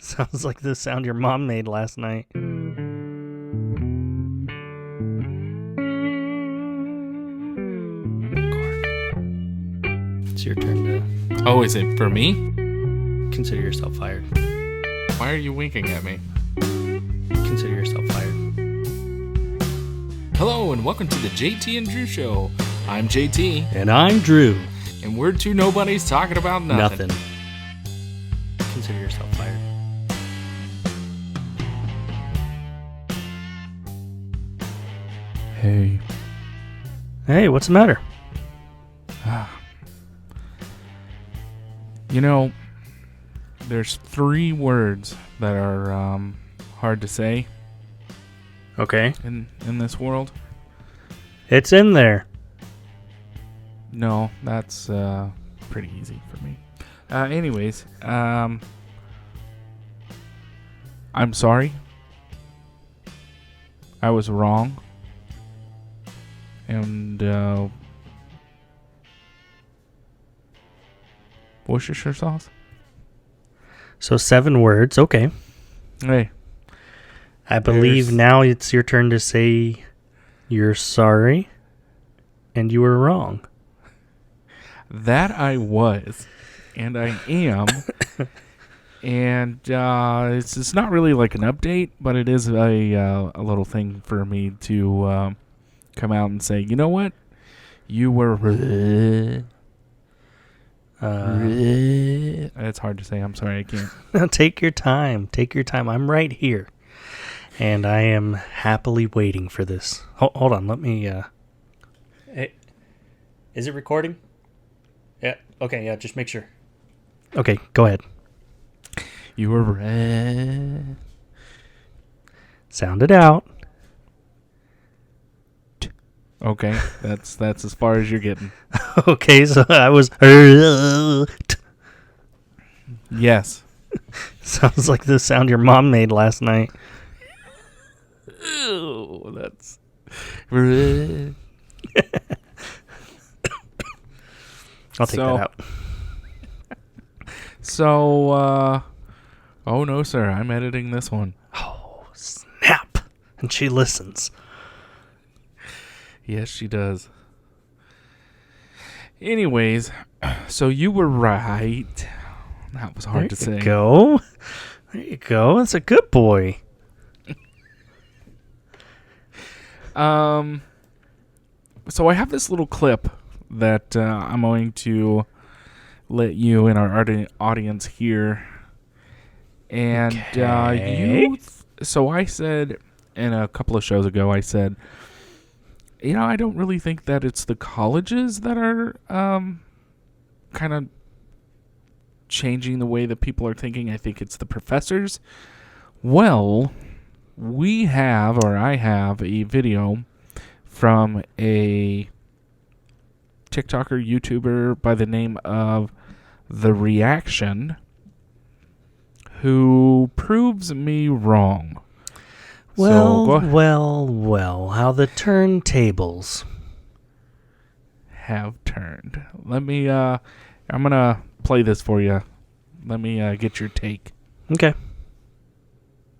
Sounds like the sound your mom made last night. It's your turn to... Oh, is it for me? Consider yourself fired. Why are you winking at me? Consider yourself fired. Hello, and welcome to the JT and Drew Show. I'm JT. And I'm Drew. And we're two nobodies talking about nothing. Consider yourself fired. Hey. Hey, what's the matter? You know, there's 3 words that are hard to say Okay. in this world. It's in there. No, that's pretty easy for me. Anyways, I'm sorry. I was wrong. And Worcestershire sauce? So 7 words. Okay. Hey. I believe now it's your turn to say you're sorry and you were wrong. That I was. And I am. And it's not really like an update, but it is a little thing for me to come out and say, you know what? You were... it's hard to say. I'm sorry, I can't. Take your time. Take your time. I'm right here. And I am happily waiting for this. Hold on. Let me... Hey, is it recording? Yeah. Okay, yeah, just make sure. Okay, go ahead. You were red. Sound it out. Okay, that's as far as you're getting. Okay, so I was... Yes. Sounds like the sound your mom made last night. Ew, that's... I'll take that out. So, oh no, sir, I'm editing this one. Oh, snap. And she listens. Yes, she does. Anyways, so you were right. That was hard to say. There you go. There you go. That's a good boy. So I have this little clip that I'm going to let you and our audience hear. And so I said in a couple of shows ago, I said, you know, I don't really think that it's the colleges that are kind of changing the way that people are thinking. I think it's the professors. Well, I have a video from a TikToker, YouTuber by the name of The Reaction who proves me wrong. Well, how the turntables have turned. Let me, I'm going to play this for you. Let me get your take. Okay.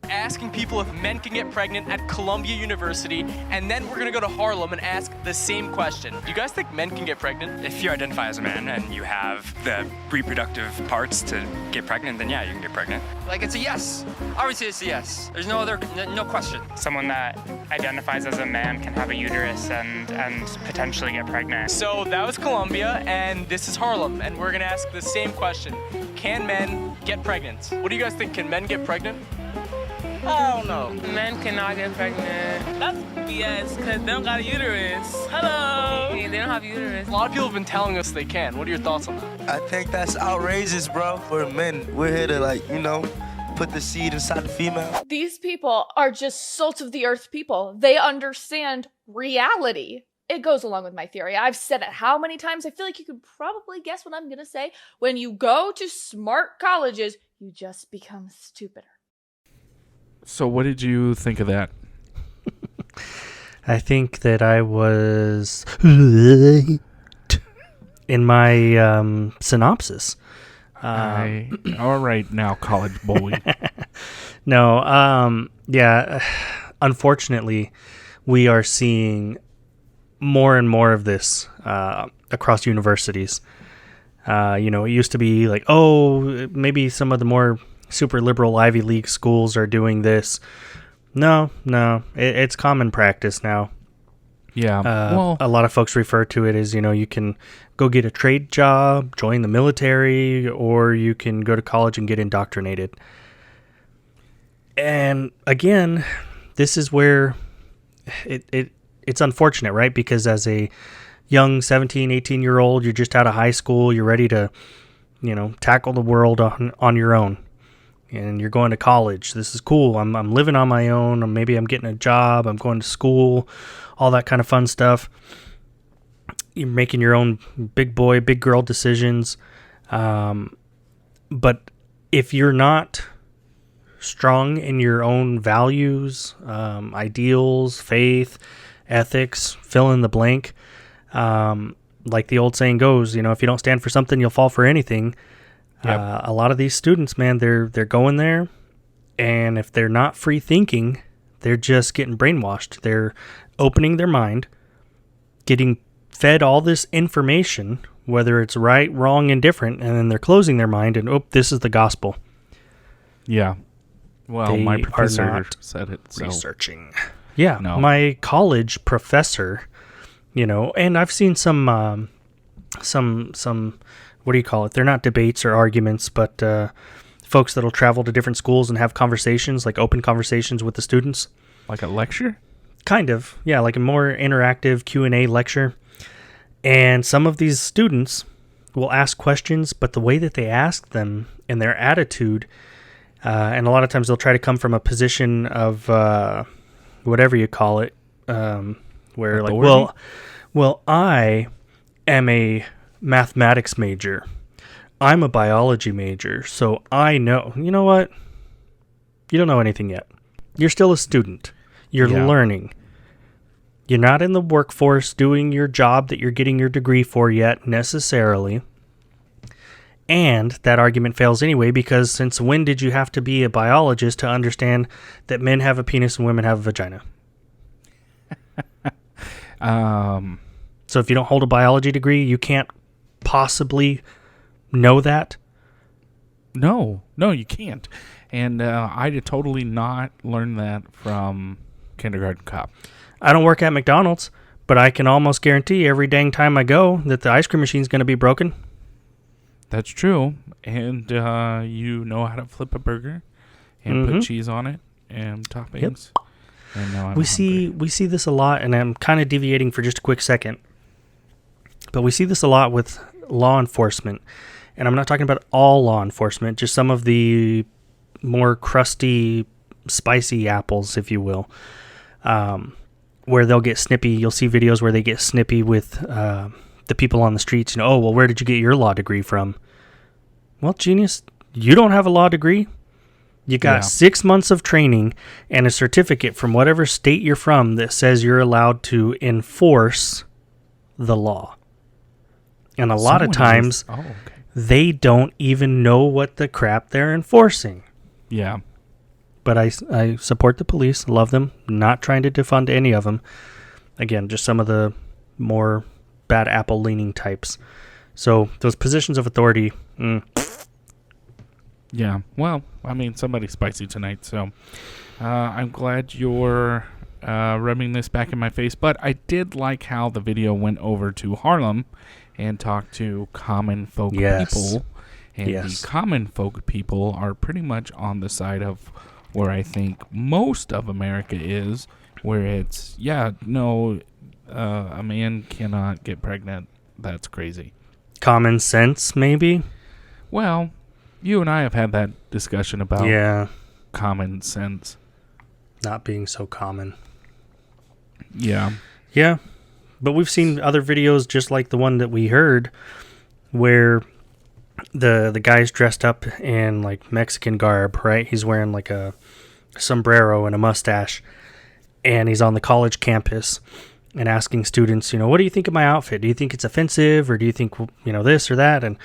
Asking people if men can get pregnant at Columbia University, and then we're going to go to Harlem and ask the same question. Do you guys think men can get pregnant? If you identify as a man and you have the reproductive parts to get pregnant, then yeah, you can get pregnant. Like, it's a yes. Obviously, it's a yes. There's no question. Someone that identifies as a man can have a uterus and potentially get pregnant. So that was Columbia, and this is Harlem, and we're going to ask the same question. Can men get pregnant? What do you guys think? Can men get pregnant? I don't know. Men cannot get pregnant. That's BS, because they don't got a uterus. Hello. They don't have uterus. A lot of people have been telling us they can. What are your thoughts on that? I think that's outrageous, bro. For men, we're here to, put the seed inside the female. These people are just salt of the earth people. They understand reality. It goes along with my theory. I've said it how many times? I feel like you could probably guess what I'm going to say. When you go to smart colleges, you just become stupider. So what did you think of that? I think that I was in my synopsis. All right now, college boy. No, yeah, unfortunately, we are seeing more and more of this across universities. It used to be like, oh, maybe some of the more super liberal Ivy League schools are doing this. No, it's common practice now. Yeah. A lot of folks refer to it as, you can go get a trade job, join the military, or you can go to college and get indoctrinated. And again, this is where it's unfortunate, right? Because as a young 17, 18-year-old, you're just out of high school, you're ready to, tackle the world on your own. And you're going to college. This is cool. I'm living on my own, or maybe I'm getting a job, I'm going to school, all that kind of fun stuff. You're making your own big boy, big girl decisions. But if you're not strong in your own values, ideals, faith, ethics, fill in the blank, like the old saying goes, if you don't stand for something, you'll fall for anything. Yep. A lot of these students, man, they're going there, and if they're not free thinking, they're just getting brainwashed. They're opening their mind, getting fed all this information, whether it's right, wrong, indifferent, and then they're closing their mind, and this is the gospel. Yeah. Well, They my are professor not said it. So. researching. Yeah, No. my college professor, and I've seen some what do you call it? They're not debates or arguments, but folks that'll travel to different schools and have conversations, like open conversations with the students. Like a lecture? Kind of, yeah, like a more interactive Q&A lecture. And some of these students will ask questions, but the way that they ask them and their attitude, and a lot of times they'll try to come from a position of whatever you call it, where Authority? like, well, I am a mathematics major. I'm a biology major, so I know. You know what? You don't know anything yet. You're still a student. You're learning. You're not in the workforce doing your job that you're getting your degree for yet, necessarily. And that argument fails anyway, because since when did you have to be a biologist to understand that men have a penis and women have a vagina? So if you don't hold a biology degree, you can't possibly know that? No, you can't. And I did totally not learn that from Kindergarten Cop. I don't work at McDonald's, but I can almost guarantee every dang time I go that the ice cream machine's going to be broken. That's true. And you know how to flip a burger and put cheese on it and toppings. Yep. And now I'm we hungry. see this a lot, and I'm kind of deviating for just a quick second. But we see this a lot with law enforcement. And I'm not talking about all law enforcement, just some of the more crusty, spicy apples, if you will, where they'll get snippy. You'll see videos where they get snippy with the people on the streets. Oh, well, where did you get your law degree from? Well, genius, you don't have a law degree. You got 6 months of training and a certificate from whatever state you're from that says you're allowed to enforce the law. And a lot of times, they don't even know what the crap they're enforcing. Yeah. But I support the police, love them, not trying to defund any of them. Again, just some of the more bad apple leaning types. So those positions of authority. Yeah. Well, I mean, somebody's spicy tonight, so I'm glad you're rubbing this back in my face. But I did like how the video went over to Harlem and talked to common folk people. And the common folk people are pretty much on the side of where I think most of America is, where it's, a man cannot get pregnant. That's crazy. Common sense, maybe? Well, you and I have had that discussion about common sense. Not being so common. Yeah. Yeah. But we've seen other videos just like the one that we heard where the guy's dressed up in like Mexican garb, right? He's wearing like a sombrero and a mustache, and he's on the college campus and asking students, what do you think of my outfit? Do you think it's offensive, or do you think, this or that? And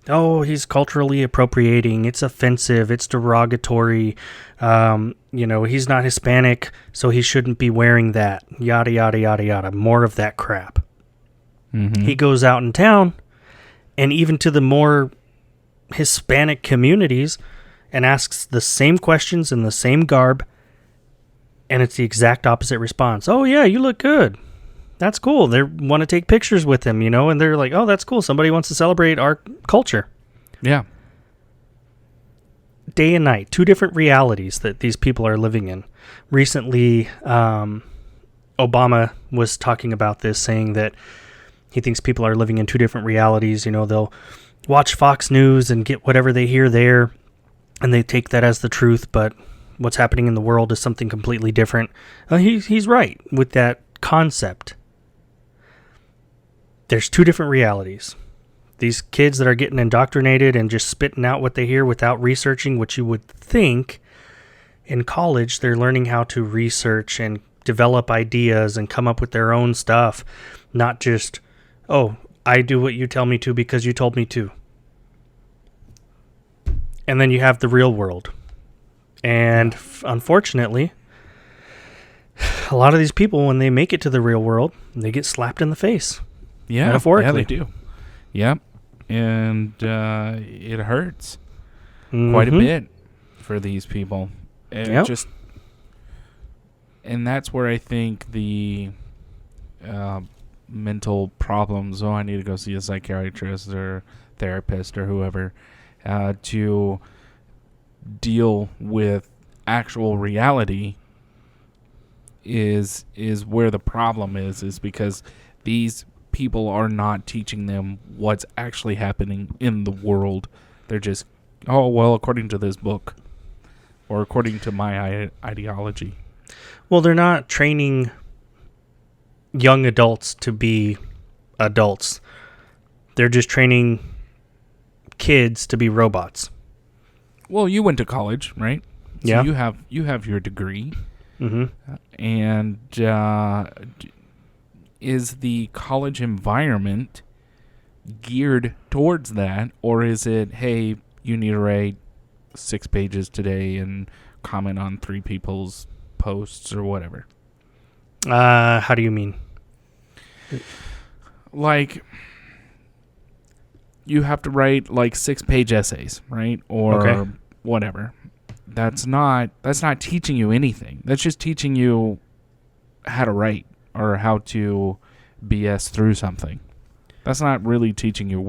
oh, he's culturally appropriating, it's offensive, it's derogatory, he's not Hispanic, so he shouldn't be wearing that, yada, yada, yada, yada, more of that crap. Mm-hmm. He goes out in town, and even to the more Hispanic communities, and asks the same questions in the same garb, and it's the exact opposite response. Oh, yeah, you look good. That's cool. They want to take pictures with him, and they're like, oh, that's cool. Somebody wants to celebrate our culture. Yeah. Day and night, two different realities that these people are living in. Recently, Obama was talking about this, saying that he thinks people are living in two different realities. They'll watch Fox News and get whatever they hear there, and they take that as the truth, but what's happening in the world is something completely different. He's right with that concept. There's two different realities. These kids that are getting indoctrinated and just spitting out what they hear without researching, which you would think in college they're learning how to research and develop ideas and come up with their own stuff, not just, oh, I do what you tell me to because you told me to. And then you have the real world. And unfortunately, a lot of these people, when they make it to the real world, they get slapped in the face. Yeah, metaphorically. Yeah, they do. Yep. And it hurts Mm-hmm. quite a bit for these people. Yep. And that's where I think the mental problems, I need to go see a psychiatrist or therapist or whoever to deal with actual reality is where the problem is because these people are not teaching them what's actually happening in the world. They're just, oh, well, according to this book or according to my ideology. Well, they're not training young adults to be adults. They're just training kids to be robots. Well, you went to college, right? So yeah. You have your degree. Mm-hmm. And is the college environment geared towards that, or is it, hey, you need to write 6 pages today and comment on 3 people's posts or whatever? How do you mean? Like, you have to write 6-page essays, right? Or whatever. That's not teaching you anything. That's just teaching you how to write or how to BS through something. That's not really teaching you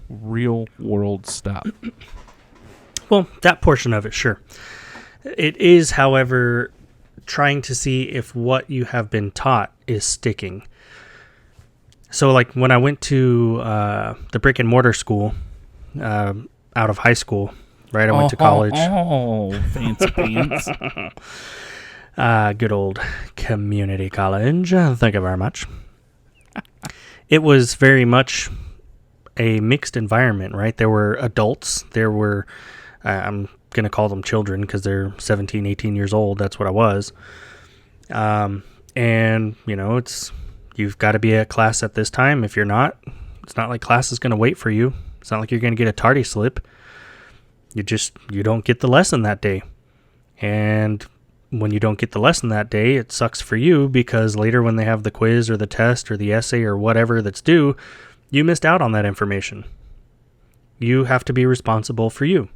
real world stuff. Well, that portion of it, sure. It is, however, trying to see if what you have been taught is sticking. So, when I went to the brick and mortar school out of high school, right? I went to college. Oh, fancy pants. Good old community college. Thank you very much. It was very much a mixed environment, right? There were adults. There were, I'm going to call them children because they're 17, 18 years old. That's what I was. And, you've got to be at class at this time. If you're not, it's not like class is going to wait for you. It's not like you're going to get a tardy slip. You don't get the lesson that day. And when you don't get the lesson that day, it sucks for you because later when they have the quiz or the test or the essay or whatever that's due, you missed out on that information. You have to be responsible for you.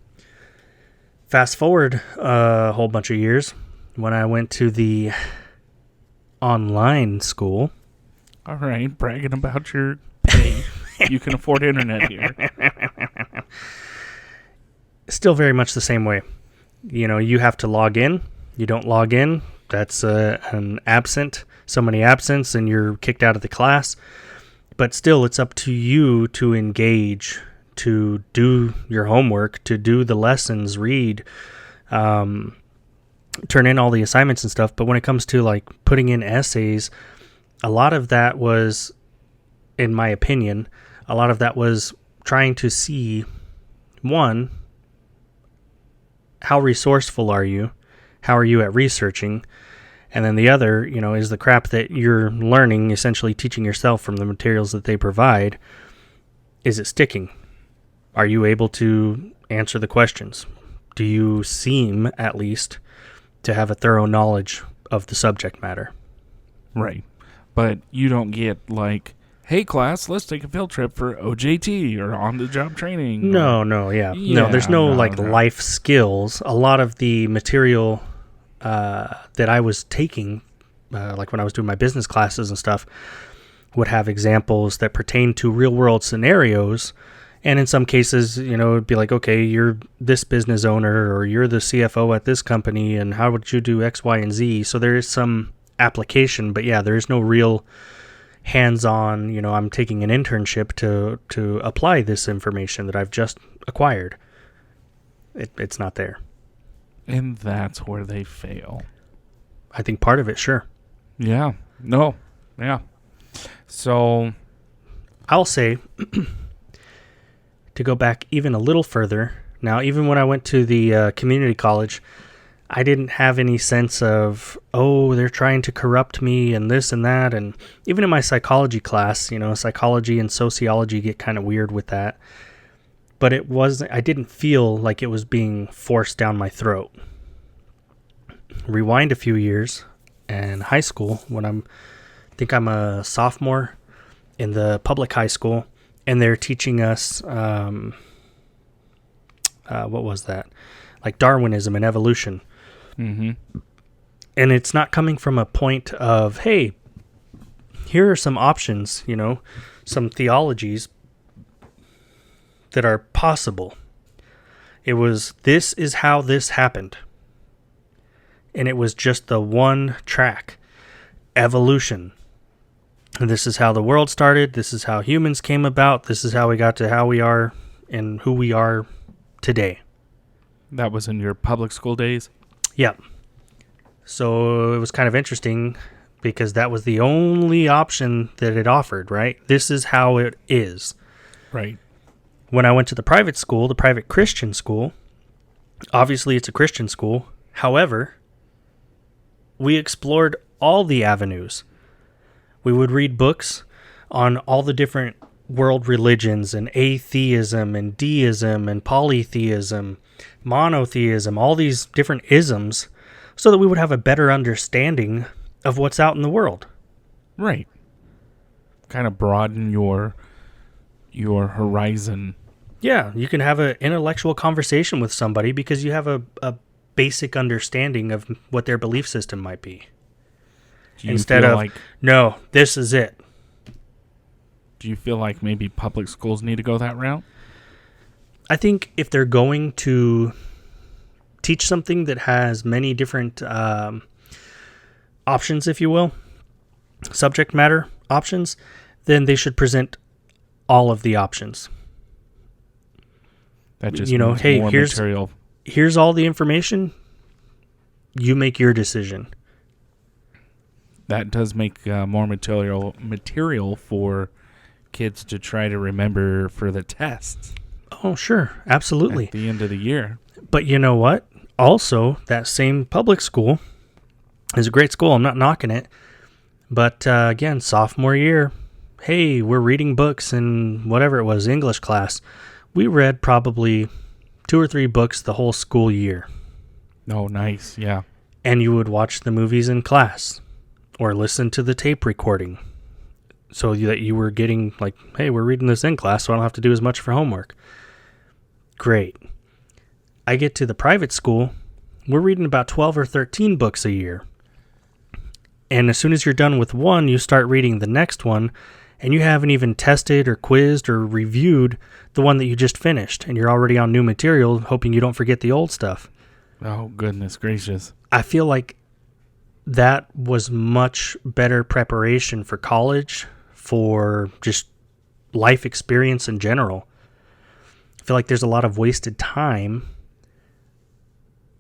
Fast forward a whole bunch of years when I went to the online school. All right, bragging about your pay. You can afford internet here. Still very much the same way. You have to log in. You don't log in, that's an absent, so many absents, and you're kicked out of the class. But still, it's up to you to engage, to do your homework, to do the lessons, read, turn in all the assignments and stuff. But when it comes to putting in essays, a lot of that was, in my opinion, a lot of that was trying to see, one, how resourceful are you? How are you at researching? And then the other, is the crap that you're learning, essentially teaching yourself from the materials that they provide, is it sticking? Are you able to answer the questions? Do you seem, at least, to have a thorough knowledge of the subject matter? Right. But you don't get like, hey, class, let's take a field trip for OJT or on-the-job training. No, or, no, yeah. Yeah, No, there's no, no, like, no. life skills. A lot of the material that I was taking, like when I was doing my business classes and stuff, would have examples that pertain to real-world scenarios. And in some cases, you know, it'd be like, okay, you're this business owner or you're the CFO at this company, and how would you do X, Y, and Z? So there is some application, but yeah, there is no real hands-on, you know, I'm taking an internship to apply this information that I've just acquired. It's not there. And that's where they fail. I think part of it, sure. Yeah. No. Yeah. So I'll say, to go back even a little further, now, even when I went to the community college, I didn't have any sense of, oh, they're trying to corrupt me and this and that. And even in my psychology class, you know, psychology and sociology get kind of weird with that. But I didn't feel like it was being forced down my throat. Rewind a few years, and high school, when I think I'm a sophomore in the public high school, and they're teaching us, what was that? Like Darwinism and evolution. mm-hmm. And it's not coming from a point of, hey, here are some options, you know, some theologies that are possible. It was, this is how this happened. And it was just the one track, evolution. And this is how the world started. This is how humans came about. This is how we got to how we are and who we are today. That was in your public school days? Yeah. So it was kind of interesting because that was the only option that it offered, right? This is how it is. Right. When I went to the private school, the private Christian school, obviously it's a Christian school. However, we explored all the avenues. We would read books on all the different world religions and atheism and deism and polytheism, monotheism, all these different isms, so that we would have a better understanding of what's out in the world. Right. Kind of broaden your horizon. Yeah, you can have an intellectual conversation with somebody because you have a basic understanding of what their belief system might be. Instead of, like, no, this is it. Do you feel like maybe public schools need to go that route? I think if they're going to teach something that has many different options, if you will, subject matter options, then they should present all of the options. That just you know, means hey, more material. Here's all the information. You make your decision. That does make more material for kids to try to remember for the tests. Oh, sure. Absolutely. At the end of the year. But you know what? Also, that same public school is a great school. I'm not knocking it. But again, sophomore year, hey, we're reading books in whatever it was, English class. We read probably 2 or 3 books the whole school year. Oh, nice. Yeah. And you would watch the movies in class or listen to the tape recording so that you were getting like, hey, we're reading this in class, so I don't have to do as much for homework. Great. I get to the private school, we're reading about 12 or 13 books a year. And as soon as you're done with one, you start reading the next one, and you haven't even tested or quizzed or reviewed the one that you just finished, and you're already on new material, hoping you don't forget the old stuff. Oh, goodness gracious. I feel like that was much better preparation for college, for just life experience in general. I feel like there's a lot of wasted time,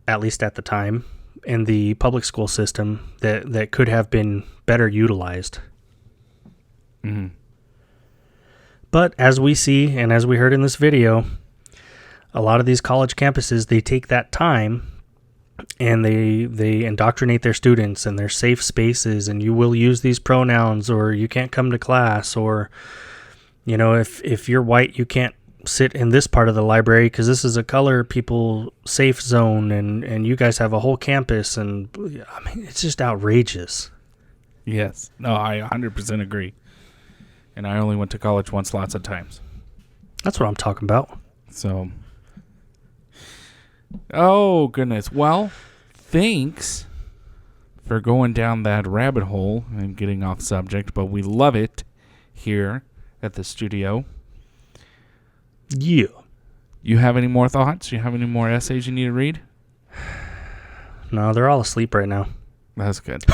at least at the time, in the public school system that could have been better utilized. Mm-hmm. But as we see, and as we heard in this video, a lot of these college campuses, they take that time and they indoctrinate their students and their safe spaces, and you will use these pronouns, or you can't come to class, or, you know, if you're white, you can't sit in this part of the library because this is a color people safe zone, and you guys have a whole campus, and I mean, it's just outrageous. Yes. No, I 100% agree. And I only went to college once lots of times. That's what I'm talking about. So, oh, goodness. Well, thanks for going down that rabbit hole and getting off subject, but we love it here at the studio. Yeah. You have any more thoughts? You have any more essays you need to read? No, they're all asleep right now. That's good.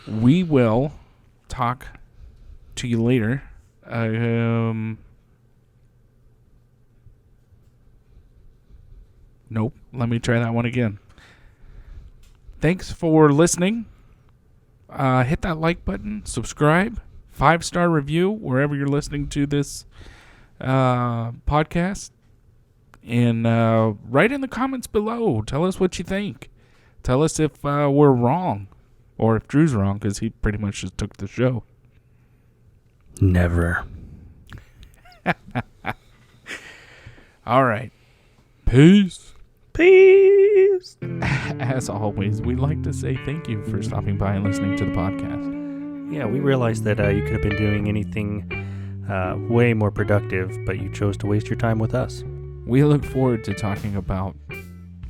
We will talk to you later. Nope. Let me try that one again. Thanks for listening. Hit that like button. Subscribe. 5-star review wherever you're listening to this podcast. And write in the comments below. Tell us what you think. Tell us if we're wrong. Or if Drew's wrong, because he pretty much just took the show. Never. All right. Peace. Peace. As always, we'd like to say thank you for stopping by and listening to the podcast. Yeah, we realized that you could have been doing anything way more productive, but you chose to waste your time with us. We look forward to talking about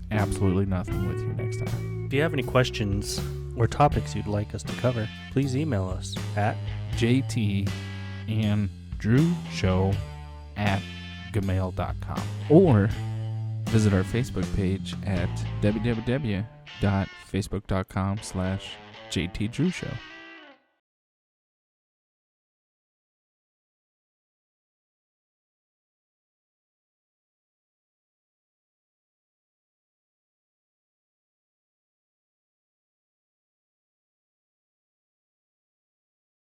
absolutely nothing with you next time. If you have any questions or topics you'd like us to cover, please email us at jtandrewshow@gmail.com or visit our Facebook page at www.facebook.com/jtdrewshow.